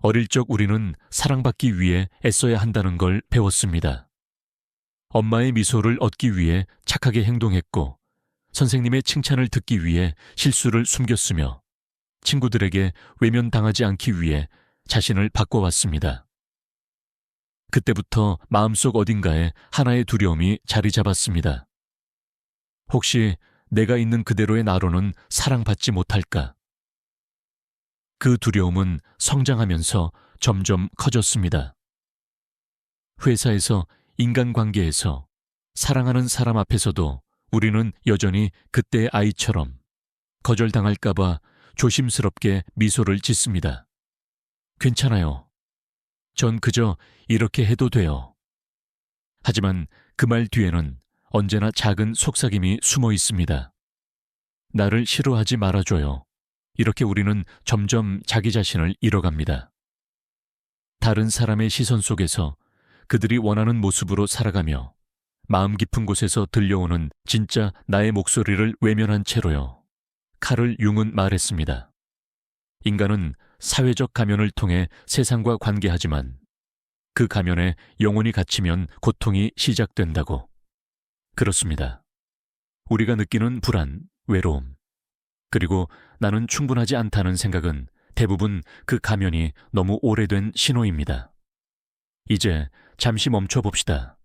어릴 적 우리는 사랑받기 위해 애써야 한다는 걸 배웠습니다. 엄마의 미소를 얻기 위해 착하게 행동했고, 선생님의 칭찬을 듣기 위해 실수를 숨겼으며, 친구들에게 외면당하지 않기 위해 자신을 바꿔왔습니다. 그때부터 마음속 어딘가에 하나의 두려움이 자리 잡았습니다. 혹시 내가 있는 그대로의 나로는 사랑받지 못할까? 그 두려움은 성장하면서 점점 커졌습니다. 회사에서, 인간관계에서, 사랑하는 사람 앞에서도 우리는 여전히 그때의 아이처럼 거절당할까봐 조심스럽게 미소를 짓습니다. 괜찮아요. 전 그저 이렇게 해도 돼요. 하지만 그 말 뒤에는 언제나 작은 속삭임이 숨어 있습니다. 나를 싫어하지 말아줘요. 이렇게 우리는 점점 자기 자신을 잃어갑니다. 다른 사람의 시선 속에서 그들이 원하는 모습으로 살아가며 마음 깊은 곳에서 들려오는 진짜 나의 목소리를 외면한 채로요. 칼을 융은 말했습니다. 인간은 사회적 가면을 통해 세상과 관계하지만 그 가면에 영혼이 갇히면 고통이 시작된다고. 그렇습니다. 우리가 느끼는 불안, 외로움, 그리고 나는 충분하지 않다는 생각은 대부분 그 가면이 너무 오래된 신호입니다. 이제 잠시 멈춰봅시다.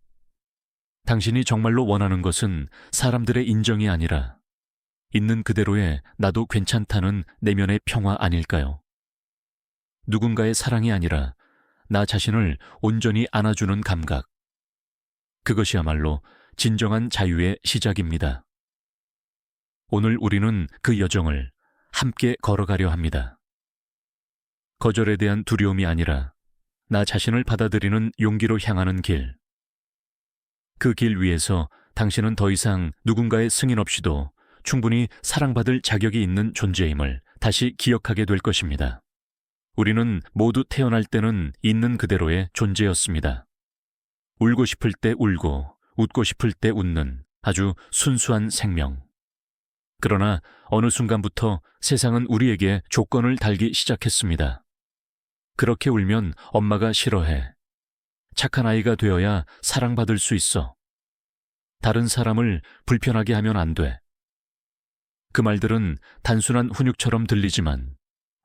당신이 정말로 원하는 것은 사람들의 인정이 아니라 있는 그대로의 나도 괜찮다는 내면의 평화 아닐까요? 누군가의 사랑이 아니라 나 자신을 온전히 안아주는 감각. 그것이야말로 진정한 자유의 시작입니다. 오늘 우리는 그 여정을 함께 걸어가려 합니다. 거절에 대한 두려움이 아니라 나 자신을 받아들이는 용기로 향하는 길. 그 길 위에서 당신은 더 이상 누군가의 승인 없이도 충분히 사랑받을 자격이 있는 존재임을 다시 기억하게 될 것입니다. 우리는 모두 태어날 때는 있는 그대로의 존재였습니다. 울고 싶을 때 울고, 웃고 싶을 때 웃는 아주 순수한 생명. 그러나 어느 순간부터 세상은 우리에게 조건을 달기 시작했습니다. 그렇게 울면 엄마가 싫어해. 착한 아이가 되어야 사랑받을 수 있어. 다른 사람을 불편하게 하면 안 돼. 그 말들은 단순한 훈육처럼 들리지만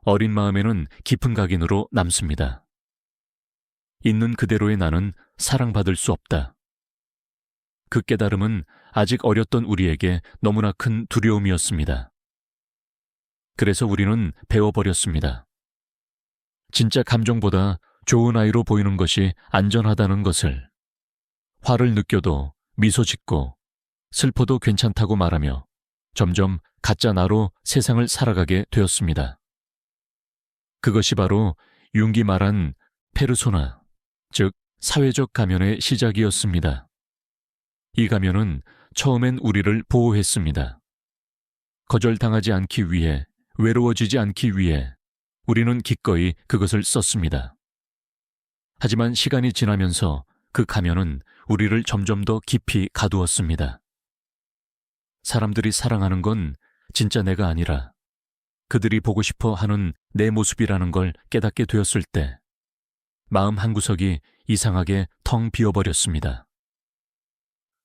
어린 마음에는 깊은 각인으로 남습니다. 있는 그대로의 나는 사랑받을 수 없다. 그 깨달음은 아직 어렸던 우리에게 너무나 큰 두려움이었습니다. 그래서 우리는 배워버렸습니다. 진짜 감정보다 좋은 아이로 보이는 것이 안전하다는 것을. 화를 느껴도 미소 짓고 슬퍼도 괜찮다고 말하며 점점 가짜 나로 세상을 살아가게 되었습니다. 그것이 바로 융기 말한 페르소나, 즉 사회적 가면의 시작이었습니다. 이 가면은 처음엔 우리를 보호했습니다. 거절당하지 않기 위해, 외로워지지 않기 위해 우리는 기꺼이 그것을 썼습니다. 하지만 시간이 지나면서 그 가면은 우리를 점점 더 깊이 가두었습니다. 사람들이 사랑하는 건 진짜 내가 아니라 그들이 보고 싶어 하는 내 모습이라는 걸 깨닫게 되었을 때 마음 한구석이 이상하게 텅 비어버렸습니다.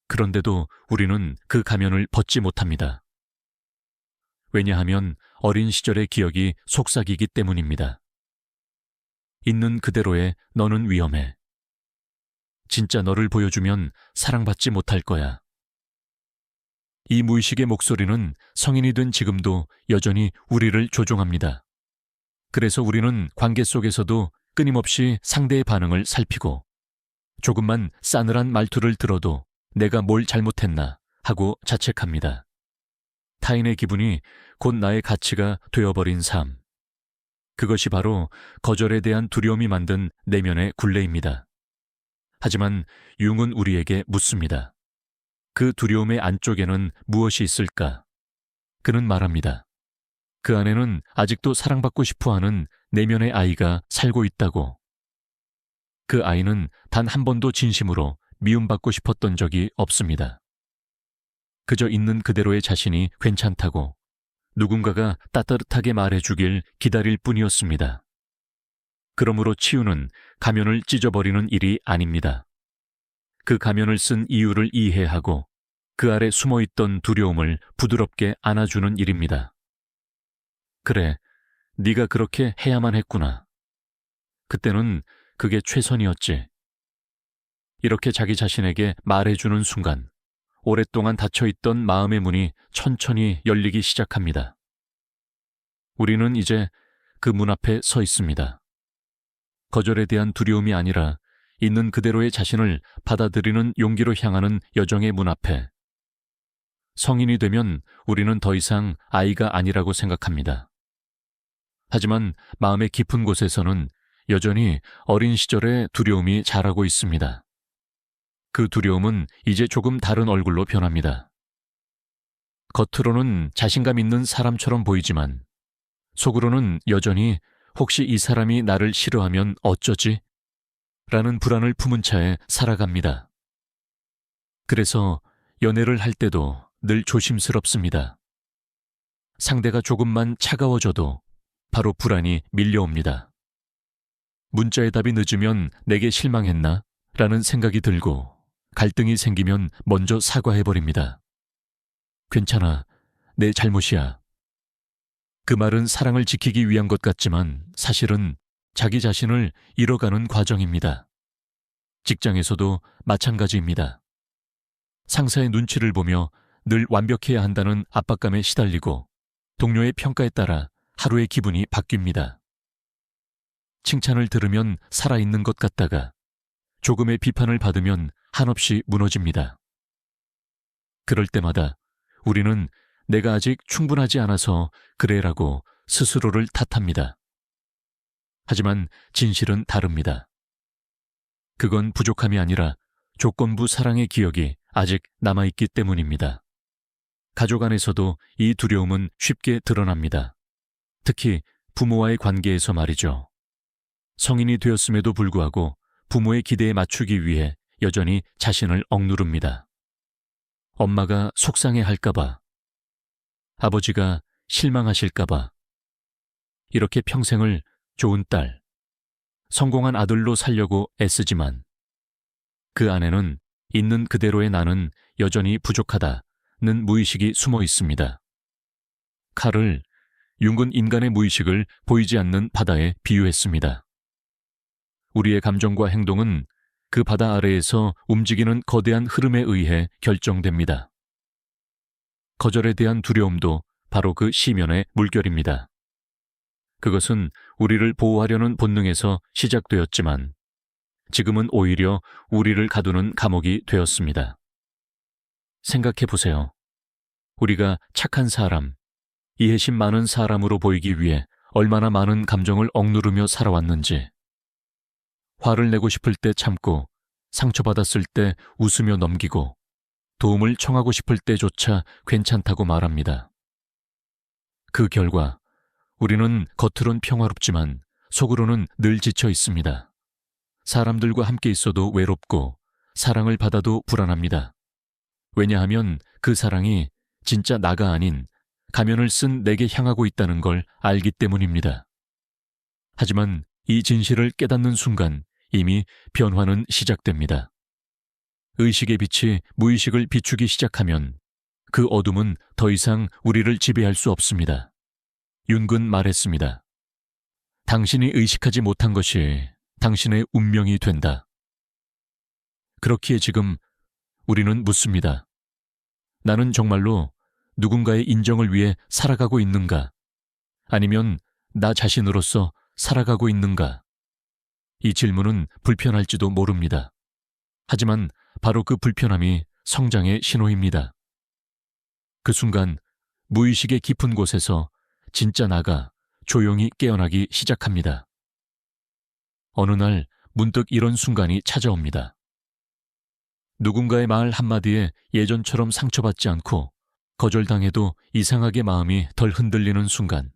그런데도 우리는 그 가면을 벗지 못합니다. 왜냐하면 어린 시절의 기억이 속삭이기 때문입니다. 있는 그대로의 너는 위험해. 진짜 너를 보여주면 사랑받지 못할 거야. 이 무의식의 목소리는 성인이 된 지금도 여전히 우리를 조종합니다. 그래서 우리는 관계 속에서도 끊임없이 상대의 반응을 살피고 조금만 싸늘한 말투를 들어도 내가 뭘 잘못했나 하고 자책합니다. 타인의 기분이 곧 나의 가치가 되어버린 삶. 그것이 바로 거절에 대한 두려움이 만든 내면의 굴레입니다. 하지만 융은 우리에게 묻습니다. 그 두려움의 안쪽에는 무엇이 있을까? 그는 말합니다. 그 안에는 아직도 사랑받고 싶어하는 내면의 아이가 살고 있다고. 그 아이는 단 한 번도 진심으로 미움받고 싶었던 적이 없습니다. 그저 있는 그대로의 자신이 괜찮다고 누군가가 따뜻하게 말해주길 기다릴 뿐이었습니다. 그러므로 치유는 가면을 찢어버리는 일이 아닙니다. 그 가면을 쓴 이유를 이해하고 그 아래 숨어있던 두려움을 부드럽게 안아주는 일입니다. 그래, 네가 그렇게 해야만 했구나. 그때는 그게 최선이었지. 이렇게 자기 자신에게 말해주는 순간 오랫동안 닫혀있던 마음의 문이 천천히 열리기 시작합니다. 우리는 이제 그 문 앞에 서 있습니다. 거절에 대한 두려움이 아니라 있는 그대로의 자신을 받아들이는 용기로 향하는 여정의 문 앞에. 성인이 되면 우리는 더 이상 아이가 아니라고 생각합니다. 하지만 마음의 깊은 곳에서는 여전히 어린 시절의 두려움이 자라고 있습니다. 그 두려움은 이제 조금 다른 얼굴로 변합니다. 겉으로는 자신감 있는 사람처럼 보이지만 속으로는 여전히 혹시 이 사람이 나를 싫어하면 어쩌지? 라는 불안을 품은 채 살아갑니다. 그래서 연애를 할 때도 늘 조심스럽습니다. 상대가 조금만 차가워져도 바로 불안이 밀려옵니다. 문자의 답이 늦으면 내게 실망했나? 라는 생각이 들고 갈등이 생기면 먼저 사과해버립니다. 괜찮아, 내 잘못이야. 그 말은 사랑을 지키기 위한 것 같지만 사실은 자기 자신을 잃어가는 과정입니다. 직장에서도 마찬가지입니다. 상사의 눈치를 보며 늘 완벽해야 한다는 압박감에 시달리고 동료의 평가에 따라 하루의 기분이 바뀝니다. 칭찬을 들으면 살아있는 것 같다가 조금의 비판을 받으면 한없이 무너집니다. 그럴 때마다 우리는 내가 아직 충분하지 않아서 그래라고 스스로를 탓합니다. 하지만 진실은 다릅니다. 그건 부족함이 아니라 조건부 사랑의 기억이 아직 남아있기 때문입니다. 가족 안에서도 이 두려움은 쉽게 드러납니다. 특히 부모와의 관계에서 말이죠. 성인이 되었음에도 불구하고 부모의 기대에 맞추기 위해 여전히 자신을 억누릅니다. 엄마가 속상해할까봐, 아버지가 실망하실까봐, 이렇게 평생을 좋은 딸, 성공한 아들로 살려고 애쓰지만 그 안에는 있는 그대로의 나는 여전히 부족하다는 무의식이 숨어 있습니다. 칼을 융근 인간의 무의식을 보이지 않는 바다에 비유했습니다. 우리의 감정과 행동은 그 바다 아래에서 움직이는 거대한 흐름에 의해 결정됩니다. 거절에 대한 두려움도 바로 그 시면의 물결입니다. 그것은 우리를 보호하려는 본능에서 시작되었지만 지금은 오히려 우리를 가두는 감옥이 되었습니다. 생각해 보세요. 우리가 착한 사람, 이해심 많은 사람으로 보이기 위해 얼마나 많은 감정을 억누르며 살아왔는지. 화를 내고 싶을 때 참고, 상처받았을 때 웃으며 넘기고, 도움을 청하고 싶을 때조차 괜찮다고 말합니다. 그 결과 우리는 겉으론 평화롭지만 속으로는 늘 지쳐 있습니다. 사람들과 함께 있어도 외롭고 사랑을 받아도 불안합니다. 왜냐하면 그 사랑이 진짜 나가 아닌 가면을 쓴 내게 향하고 있다는 걸 알기 때문입니다. 하지만 이 진실을 깨닫는 순간 이미 변화는 시작됩니다. 의식의 빛이 무의식을 비추기 시작하면 그 어둠은 더 이상 우리를 지배할 수 없습니다. 윤근 말했습니다. 당신이 의식하지 못한 것이 당신의 운명이 된다. 그렇기에 지금 우리는 묻습니다. 나는 정말로 누군가의 인정을 위해 살아가고 있는가? 아니면 나 자신으로서 살아가고 있는가? 이 질문은 불편할지도 모릅니다. 하지만 바로 그 불편함이 성장의 신호입니다. 그 순간 무의식의 깊은 곳에서 진짜 나가 조용히 깨어나기 시작합니다. 어느 날 문득 이런 순간이 찾아옵니다. 누군가의 말 한마디에 예전처럼 상처받지 않고 거절당해도 이상하게 마음이 덜 흔들리는 순간.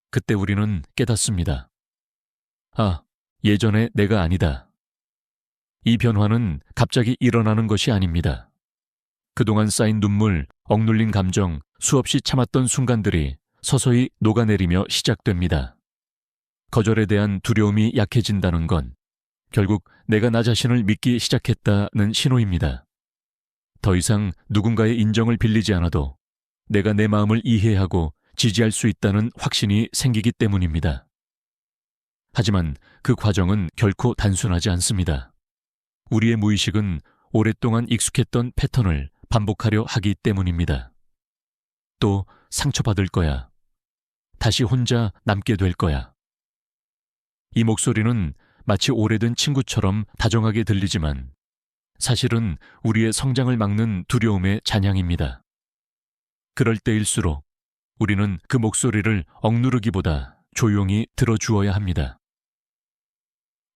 그때 우리는 깨닫습니다. 아, 예전의 내가 아니다. 이 변화는 갑자기 일어나는 것이 아닙니다. 그동안 쌓인 눈물, 억눌린 감정, 수없이 참았던 순간들이 서서히 녹아내리며 시작됩니다. 거절에 대한 두려움이 약해진다는 건 결국 내가 나 자신을 믿기 시작했다는 신호입니다. 더 이상 누군가의 인정을 빌리지 않아도 내가 내 마음을 이해하고 지지할 수 있다는 확신이 생기기 때문입니다. 하지만 그 과정은 결코 단순하지 않습니다. 우리의 무의식은 오랫동안 익숙했던 패턴을 반복하려 하기 때문입니다. 또 상처받을 거야. 다시 혼자 남게 될 거야. 이 목소리는 마치 오래된 친구처럼 다정하게 들리지만 사실은 우리의 성장을 막는 두려움의 잔향입니다. 그럴 때일수록 우리는 그 목소리를 억누르기보다 조용히 들어주어야 합니다.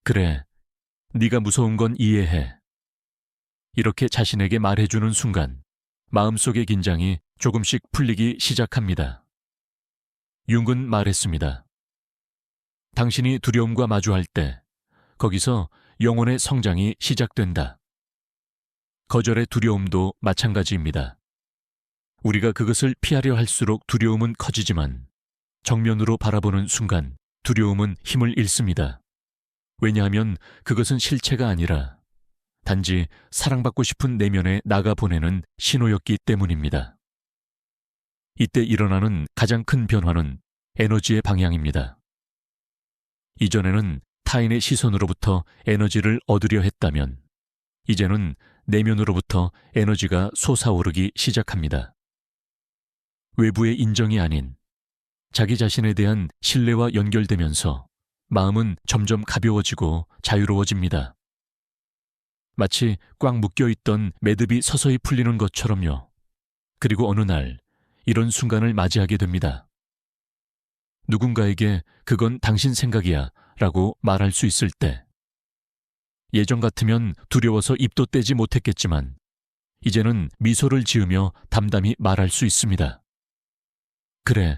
그래, 네가 무서운 건 이해해. 이렇게 자신에게 말해주는 순간 마음속의 긴장이 조금씩 풀리기 시작합니다. 융은 말했습니다. 당신이 두려움과 마주할 때 거기서 영혼의 성장이 시작된다. 거절의 두려움도 마찬가지입니다. 우리가 그것을 피하려 할수록 두려움은 커지지만 정면으로 바라보는 순간 두려움은 힘을 잃습니다. 왜냐하면 그것은 실체가 아니라 단지 사랑받고 싶은 내면에 나가보내는 신호였기 때문입니다. 이때 일어나는 가장 큰 변화는 에너지의 방향입니다. 이전에는 타인의 시선으로부터 에너지를 얻으려 했다면 이제는 내면으로부터 에너지가 솟아오르기 시작합니다. 외부의 인정이 아닌 자기 자신에 대한 신뢰와 연결되면서 마음은 점점 가벼워지고 자유로워집니다. 마치 꽉 묶여있던 매듭이 서서히 풀리는 것처럼요. 그리고 어느 날 이런 순간을 맞이하게 됩니다. 누군가에게 그건 당신 생각이야 라고 말할 수 있을 때 예전 같으면 두려워서 입도 떼지 못했겠지만 이제는 미소를 지으며 담담히 말할 수 있습니다. 그래,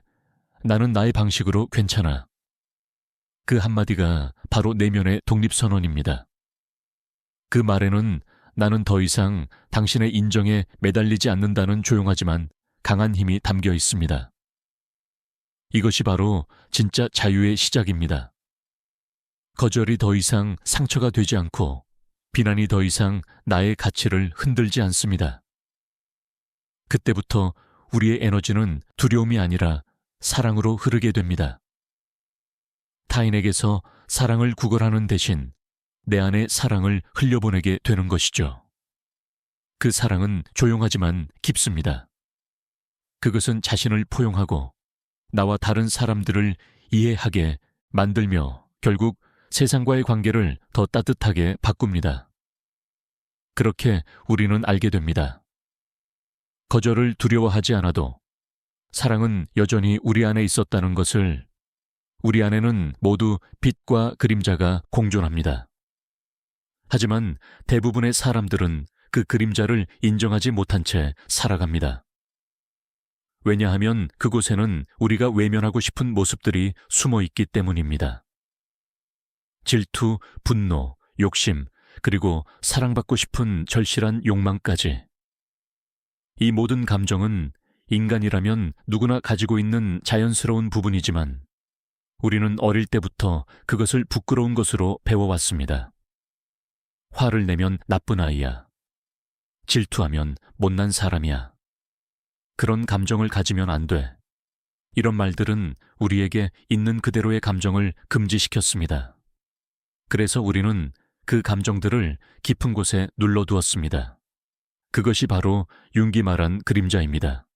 나는 나의 방식으로 괜찮아. 그 한마디가 바로 내면의 독립선언입니다. 그 말에는 나는 더 이상 당신의 인정에 매달리지 않는다는 조용하지만 강한 힘이 담겨 있습니다. 이것이 바로 진짜 자유의 시작입니다. 거절이 더 이상 상처가 되지 않고 비난이 더 이상 나의 가치를 흔들지 않습니다. 그때부터 우리의 에너지는 두려움이 아니라 사랑으로 흐르게 됩니다. 타인에게서 사랑을 구걸하는 대신 내 안에 사랑을 흘려보내게 되는 것이죠. 그 사랑은 조용하지만 깊습니다. 그것은 자신을 포용하고 나와 다른 사람들을 이해하게 만들며 결국 세상과의 관계를 더 따뜻하게 바꿉니다. 그렇게 우리는 알게 됩니다. 거절을 두려워하지 않아도 사랑은 여전히 우리 안에 있었다는 것을, 우리 안에는 모두 빛과 그림자가 공존합니다. 하지만 대부분의 사람들은 그 그림자를 인정하지 못한 채 살아갑니다. 왜냐하면 그곳에는 우리가 외면하고 싶은 모습들이 숨어 있기 때문입니다. 질투, 분노, 욕심, 그리고 사랑받고 싶은 절실한 욕망까지. 이 모든 감정은 인간이라면 누구나 가지고 있는 자연스러운 부분이지만 우리는 어릴 때부터 그것을 부끄러운 것으로 배워왔습니다. 화를 내면 나쁜 아이야. 질투하면 못난 사람이야. 그런 감정을 가지면 안 돼. 이런 말들은 우리에게 있는 그대로의 감정을 금지시켰습니다. 그래서 우리는 그 감정들을 깊은 곳에 눌러두었습니다. 그것이 바로 융기 말한 그림자입니다.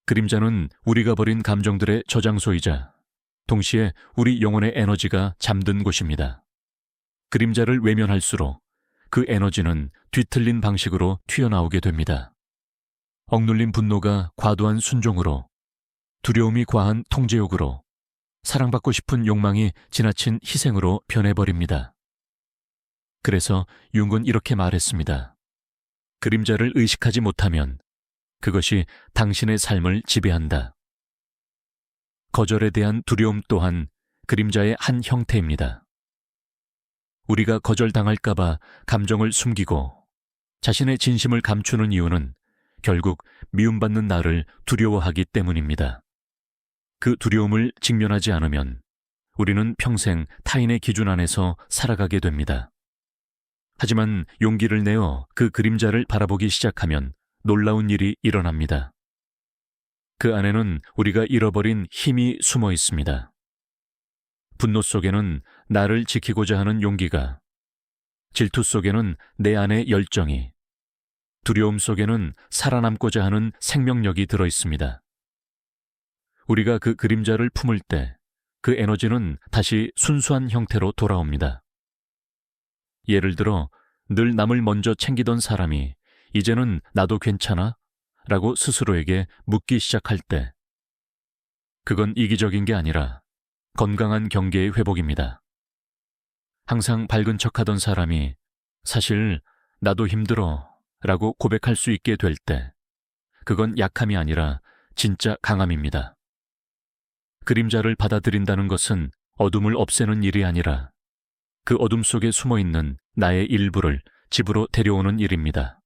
그림자는 우리가 버린 감정들의 저장소이자 동시에 우리 영혼의 에너지가 잠든 곳입니다. 그림자를 외면할수록 그 에너지는 뒤틀린 방식으로 튀어나오게 됩니다. 억눌린 분노가 과도한 순종으로, 두려움이 과한 통제욕으로, 사랑받고 싶은 욕망이 지나친 희생으로 변해버립니다. 그래서 융은 이렇게 말했습니다. 그림자를 의식하지 못하면 그것이 당신의 삶을 지배한다. 거절에 대한 두려움 또한 그림자의 한 형태입니다. 우리가 거절당할까봐 감정을 숨기고 자신의 진심을 감추는 이유는 결국 미움받는 나를 두려워하기 때문입니다. 그 두려움을 직면하지 않으면 우리는 평생 타인의 기준 안에서 살아가게 됩니다. 하지만 용기를 내어 그 그림자를 바라보기 시작하면 놀라운 일이 일어납니다. 그 안에는 우리가 잃어버린 힘이 숨어 있습니다. 분노 속에는 나를 지키고자 하는 용기가, 질투 속에는 내 안의 열정이, 두려움 속에는 살아남고자 하는 생명력이 들어 있습니다. 우리가 그 그림자를 품을 때 그 에너지는 다시 순수한 형태로 돌아옵니다. 예를 들어 늘 남을 먼저 챙기던 사람이 이제는 나도 괜찮아? 라고 스스로에게 묻기 시작할 때, 그건 이기적인 게 아니라 건강한 경계의 회복입니다. 항상 밝은 척하던 사람이 사실 나도 힘들어 라고 고백할 수 있게 될 때, 그건 약함이 아니라 진짜 강함입니다. 그림자를 받아들인다는 것은 어둠을 없애는 일이 아니라 그 어둠 속에 숨어있는 나의 일부를 집으로 데려오는 일입니다.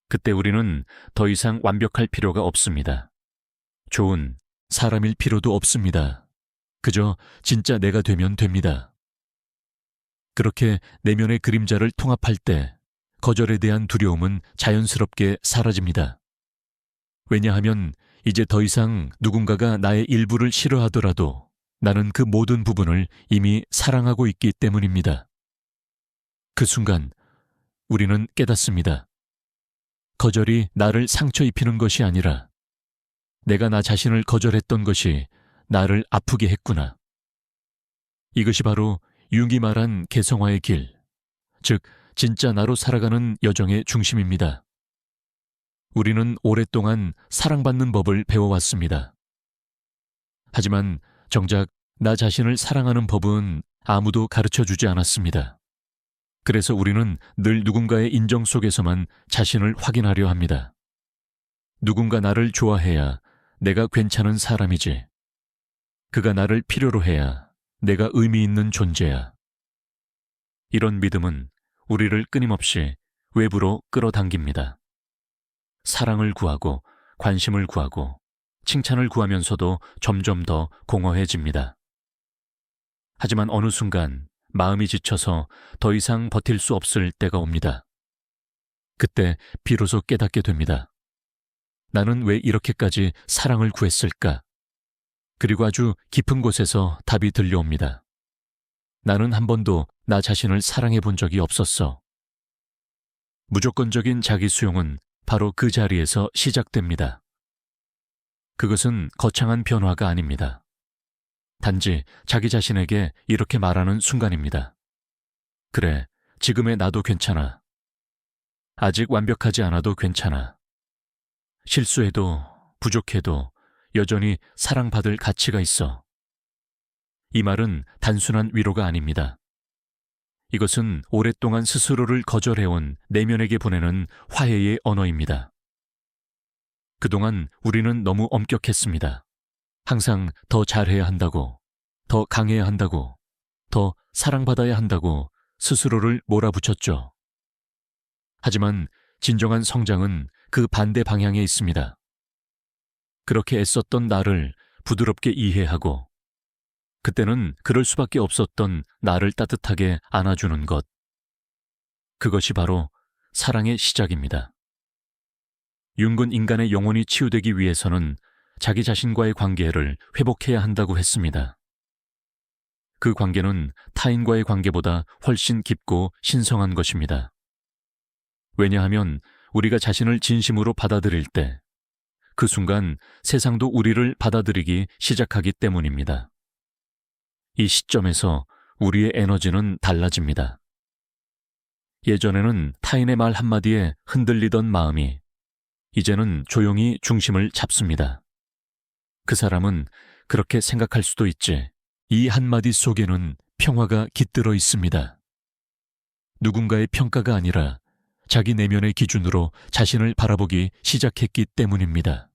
그때 우리는 더 이상 완벽할 필요가 없습니다. 좋은 사람일 필요도 없습니다. 그저 진짜 내가 되면 됩니다. 그렇게 내면의 그림자를 통합할 때 거절에 대한 두려움은 자연스럽게 사라집니다. 왜냐하면 이제 더 이상 누군가가 나의 일부를 싫어하더라도 나는 그 모든 부분을 이미 사랑하고 있기 때문입니다. 그 순간 우리는 깨닫습니다. 거절이 나를 상처 입히는 것이 아니라 내가 나 자신을 거절했던 것이 나를 아프게 했구나. 이것이 바로 융이 말한 개성화의 길, 즉 진짜 나로 살아가는 여정의 중심입니다. 우리는 오랫동안 사랑받는 법을 배워왔습니다. 하지만 정작 나 자신을 사랑하는 법은 아무도 가르쳐주지 않았습니다. 그래서 우리는 늘 누군가의 인정 속에서만 자신을 확인하려 합니다. 누군가 나를 좋아해야 내가 괜찮은 사람이지. 그가 나를 필요로 해야 내가 의미 있는 존재야. 이런 믿음은 우리를 끊임없이 외부로 끌어당깁니다. 사랑을 구하고 관심을 구하고 칭찬을 구하면서도 점점 더 공허해집니다. 하지만 어느 순간 마음이 지쳐서 더 이상 버틸 수 없을 때가 옵니다. 그때 비로소 깨닫게 됩니다. 나는 왜 이렇게까지 사랑을 구했을까? 그리고 아주 깊은 곳에서 답이 들려옵니다. 나는 한 번도 나 자신을 사랑해 본 적이 없었어. 무조건적인 자기 수용은 바로 그 자리에서 시작됩니다. 그것은 거창한 변화가 아닙니다. 단지 자기 자신에게 이렇게 말하는 순간입니다. 그래, 지금의 나도 괜찮아. 아직 완벽하지 않아도 괜찮아. 실수해도 부족해도 여전히 사랑받을 가치가 있어. 이 말은 단순한 위로가 아닙니다. 이것은 오랫동안 스스로를 거절해온 내면에게 보내는 화해의 언어입니다. 그동안 우리는 너무 엄격했습니다. 항상 더 잘해야 한다고, 더 강해야 한다고, 더 사랑받아야 한다고 스스로를 몰아붙였죠. 하지만 진정한 성장은 그 반대 방향에 있습니다. 그렇게 애썼던 나를 부드럽게 이해하고, 그때는 그럴 수밖에 없었던 나를 따뜻하게 안아주는 것. 그것이 바로 사랑의 시작입니다. 융은 인간의 영혼이 치유되기 위해서는 자기 자신과의 관계를 회복해야 한다고 했습니다. 그 관계는 타인과의 관계보다 훨씬 깊고 신성한 것입니다. 왜냐하면 우리가 자신을 진심으로 받아들일 때, 그 순간 세상도 우리를 받아들이기 시작하기 때문입니다. 이 시점에서 우리의 에너지는 달라집니다. 예전에는 타인의 말 한마디에 흔들리던 마음이 이제는 조용히 중심을 잡습니다. 그 사람은 그렇게 생각할 수도 있지. 이 한마디 속에는 평화가 깃들어 있습니다. 누군가의 평가가 아니라 자기 내면의 기준으로 자신을 바라보기 시작했기 때문입니다.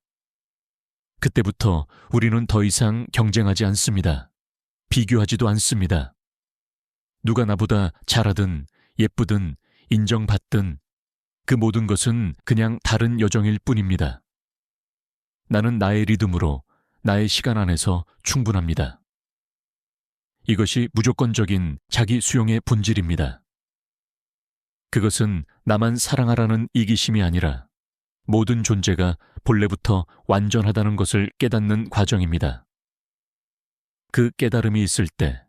그때부터 우리는 더 이상 경쟁하지 않습니다. 비교하지도 않습니다. 누가 나보다 잘하든 예쁘든 인정받든 그 모든 것은 그냥 다른 여정일 뿐입니다. 나는 나의 리듬으로 나의 시간 안에서 충분합니다. 이것이 무조건적인 자기 수용의 본질입니다. 그것은 나만 사랑하라는 이기심이 아니라 모든 존재가 본래부터 완전하다는 것을 깨닫는 과정입니다. 그 깨달음이 있을 때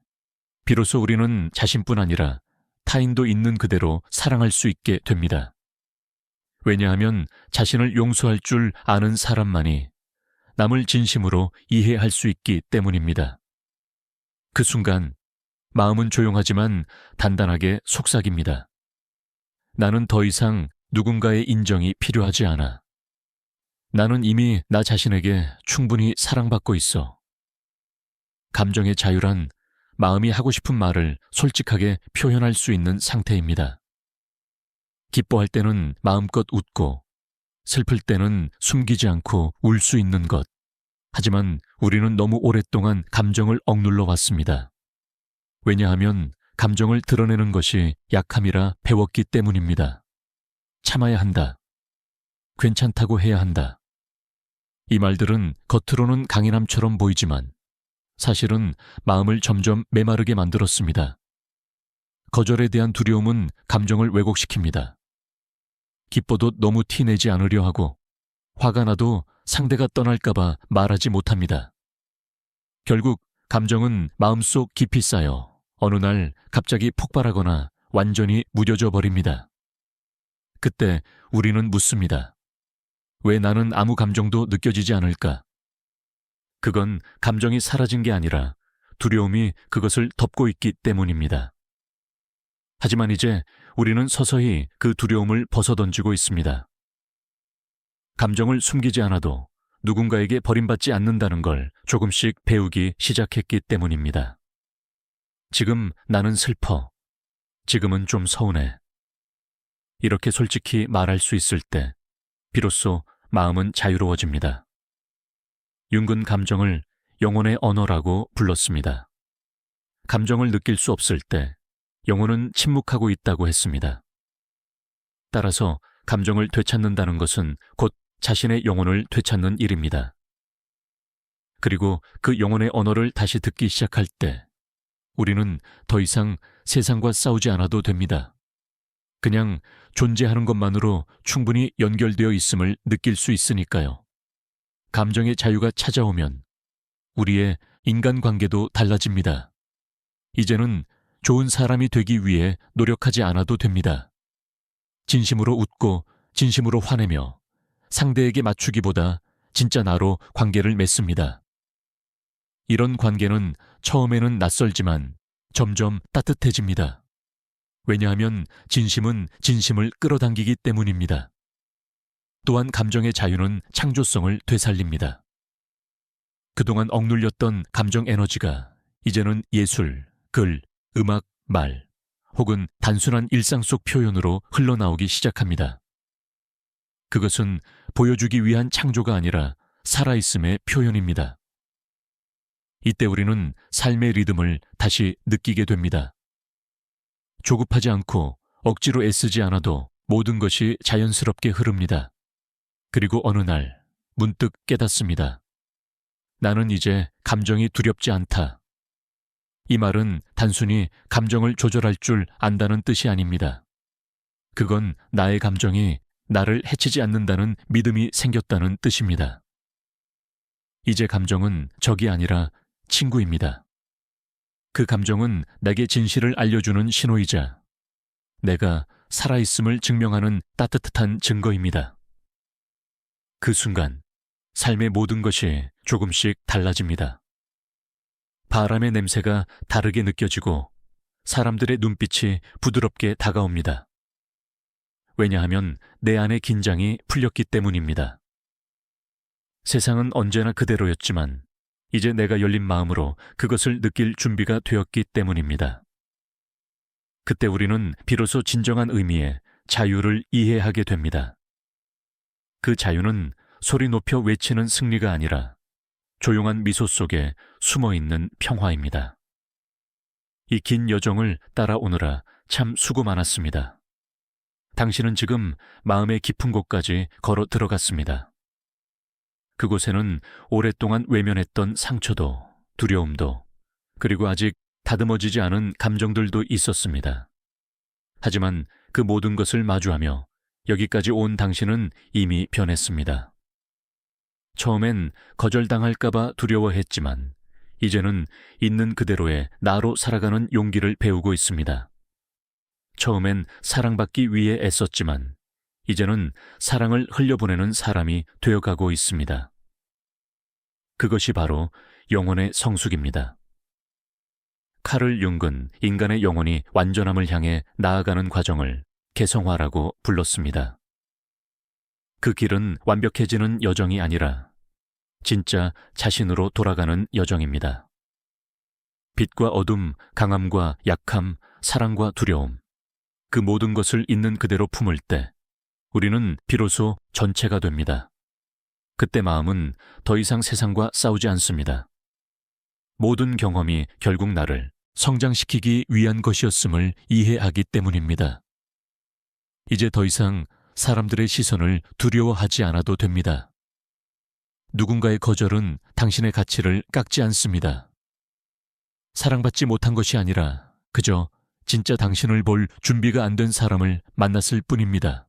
비로소 우리는 자신뿐 아니라 타인도 있는 그대로 사랑할 수 있게 됩니다. 왜냐하면 자신을 용서할 줄 아는 사람만이 남을 진심으로 이해할 수 있기 때문입니다. 그 순간 마음은 조용하지만 단단하게 속삭입니다. 나는 더 이상 누군가의 인정이 필요하지 않아. 나는 이미 나 자신에게 충분히 사랑받고 있어. 감정의 자유란 마음이 하고 싶은 말을 솔직하게 표현할 수 있는 상태입니다. 기뻐할 때는 마음껏 웃고, 슬플 때는 숨기지 않고 울 수 있는 것. 하지만 우리는 너무 오랫동안 감정을 억눌러 왔습니다. 왜냐하면 감정을 드러내는 것이 약함이라 배웠기 때문입니다. 참아야 한다. 괜찮다고 해야 한다. 이 말들은 겉으로는 강인함처럼 보이지만 사실은 마음을 점점 메마르게 만들었습니다. 거절에 대한 두려움은 감정을 왜곡시킵니다. 기뻐도 너무 티내지 않으려 하고 화가 나도 상대가 떠날까봐 말하지 못합니다. 결국 감정은 마음속 깊이 쌓여 어느 날 갑자기 폭발하거나 완전히 무뎌져 버립니다. 그때 우리는 묻습니다. 왜 나는 아무 감정도 느껴지지 않을까? 그건 감정이 사라진 게 아니라 두려움이 그것을 덮고 있기 때문입니다. 하지만 이제 우리는 서서히 그 두려움을 벗어던지고 있습니다. 감정을 숨기지 않아도 누군가에게 버림받지 않는다는 걸 조금씩 배우기 시작했기 때문입니다. 지금 나는 슬퍼. 지금은 좀 서운해. 이렇게 솔직히 말할 수 있을 때 비로소 마음은 자유로워집니다. 융근 감정을 영혼의 언어라고 불렀습니다. 감정을 느낄 수 없을 때 영혼은 침묵하고 있다고 했습니다. 따라서 감정을 되찾는다는 것은 곧 자신의 영혼을 되찾는 일입니다. 그리고 그 영혼의 언어를 다시 듣기 시작할 때 우리는 더 이상 세상과 싸우지 않아도 됩니다. 그냥 존재하는 것만으로 충분히 연결되어 있음을 느낄 수 있으니까요. 감정의 자유가 찾아오면 우리의 인간관계도 달라집니다. 이제는 좋은 사람이 되기 위해 노력하지 않아도 됩니다. 진심으로 웃고 진심으로 화내며 상대에게 맞추기보다 진짜 나로 관계를 맺습니다. 이런 관계는 처음에는 낯설지만 점점 따뜻해집니다. 왜냐하면 진심은 진심을 끌어당기기 때문입니다. 또한 감정의 자유는 창조성을 되살립니다. 그동안 억눌렸던 감정 에너지가 이제는 예술, 글, 음악, 말 혹은 단순한 일상 속 표현으로 흘러나오기 시작합니다. 그것은 보여주기 위한 창조가 아니라 살아있음의 표현입니다. 이때 우리는 삶의 리듬을 다시 느끼게 됩니다. 조급하지 않고 억지로 애쓰지 않아도 모든 것이 자연스럽게 흐릅니다. 그리고 어느 날 문득 깨닫습니다. 나는 이제 감정이 두렵지 않다. 이 말은 단순히 감정을 조절할 줄 안다는 뜻이 아닙니다. 그건 나의 감정이 나를 해치지 않는다는 믿음이 생겼다는 뜻입니다. 이제 감정은 적이 아니라 친구입니다. 그 감정은 내게 진실을 알려주는 신호이자 내가 살아있음을 증명하는 따뜻한 증거입니다. 그 순간 삶의 모든 것이 조금씩 달라집니다. 바람의 냄새가 다르게 느껴지고 사람들의 눈빛이 부드럽게 다가옵니다. 왜냐하면 내 안의 긴장이 풀렸기 때문입니다. 세상은 언제나 그대로였지만 이제 내가 열린 마음으로 그것을 느낄 준비가 되었기 때문입니다. 그때 우리는 비로소 진정한 의미의 자유를 이해하게 됩니다. 그 자유는 소리 높여 외치는 승리가 아니라 조용한 미소 속에 숨어있는 평화입니다. 이 긴 여정을 따라오느라 참 수고 많았습니다. 당신은 지금 마음의 깊은 곳까지 걸어 들어갔습니다. 그곳에는 오랫동안 외면했던 상처도, 두려움도, 그리고 아직 다듬어지지 않은 감정들도 있었습니다. 하지만 그 모든 것을 마주하며 여기까지 온 당신은 이미 변했습니다. 처음엔 거절당할까봐 두려워했지만 이제는 있는 그대로의 나로 살아가는 용기를 배우고 있습니다. 처음엔 사랑받기 위해 애썼지만 이제는 사랑을 흘려보내는 사람이 되어가고 있습니다. 그것이 바로 영혼의 성숙입니다. 카를 융은 인간의 영혼이 완전함을 향해 나아가는 과정을 개성화라고 불렀습니다. 그 길은 완벽해지는 여정이 아니라 진짜 자신으로 돌아가는 여정입니다. 빛과 어둠, 강함과 약함, 사랑과 두려움, 그 모든 것을 있는 그대로 품을 때 우리는 비로소 전체가 됩니다. 그때 마음은 더 이상 세상과 싸우지 않습니다. 모든 경험이 결국 나를 성장시키기 위한 것이었음을 이해하기 때문입니다. 이제 더 이상 사람들의 시선을 두려워하지 않아도 됩니다. 누군가의 거절은 당신의 가치를 깎지 않습니다. 사랑받지 못한 것이 아니라 그저 진짜 당신을 볼 준비가 안 된 사람을 만났을 뿐입니다.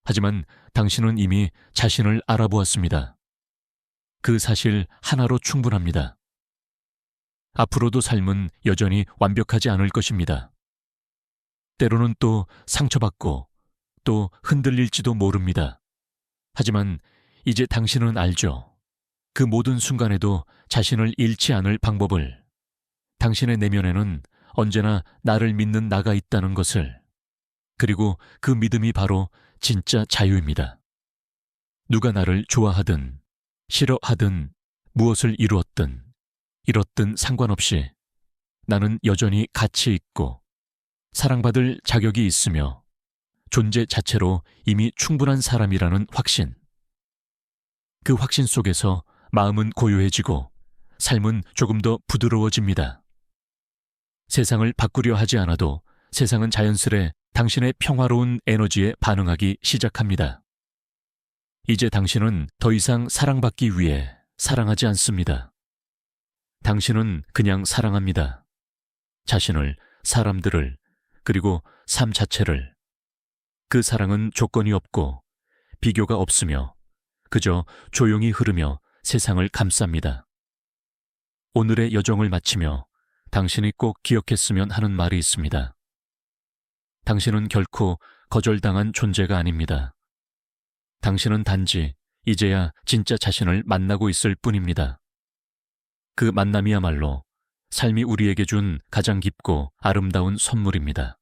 하지만 당신은 이미 자신을 알아보았습니다. 그 사실 하나로 충분합니다. 앞으로도 삶은 여전히 완벽하지 않을 것입니다. 때로는 또 상처받고 또 흔들릴지도 모릅니다. 하지만 이제 당신은 알죠. 그 모든 순간에도 자신을 잃지 않을 방법을, 당신의 내면에는 언제나 나를 믿는 나가 있다는 것을, 그리고 그 믿음이 바로 진짜 자유입니다. 누가 나를 좋아하든 싫어하든 무엇을 이루었든 잃었든 상관없이 나는 여전히 가치 있고 사랑받을 자격이 있으며 존재 자체로 이미 충분한 사람이라는 확신. 그 확신 속에서 마음은 고요해지고 삶은 조금 더 부드러워집니다. 세상을 바꾸려 하지 않아도 세상은 자연스레 당신의 평화로운 에너지에 반응하기 시작합니다. 이제 당신은 더 이상 사랑받기 위해 사랑하지 않습니다. 당신은 그냥 사랑합니다. 자신을, 사람들을, 그리고 삶 자체를. 그 사랑은 조건이 없고 비교가 없으며 그저 조용히 흐르며 세상을 감쌉니다. 오늘의 여정을 마치며 당신이 꼭 기억했으면 하는 말이 있습니다. 당신은 결코 거절당한 존재가 아닙니다. 당신은 단지 이제야 진짜 자신을 만나고 있을 뿐입니다. 그 만남이야말로 삶이 우리에게 준 가장 깊고 아름다운 선물입니다.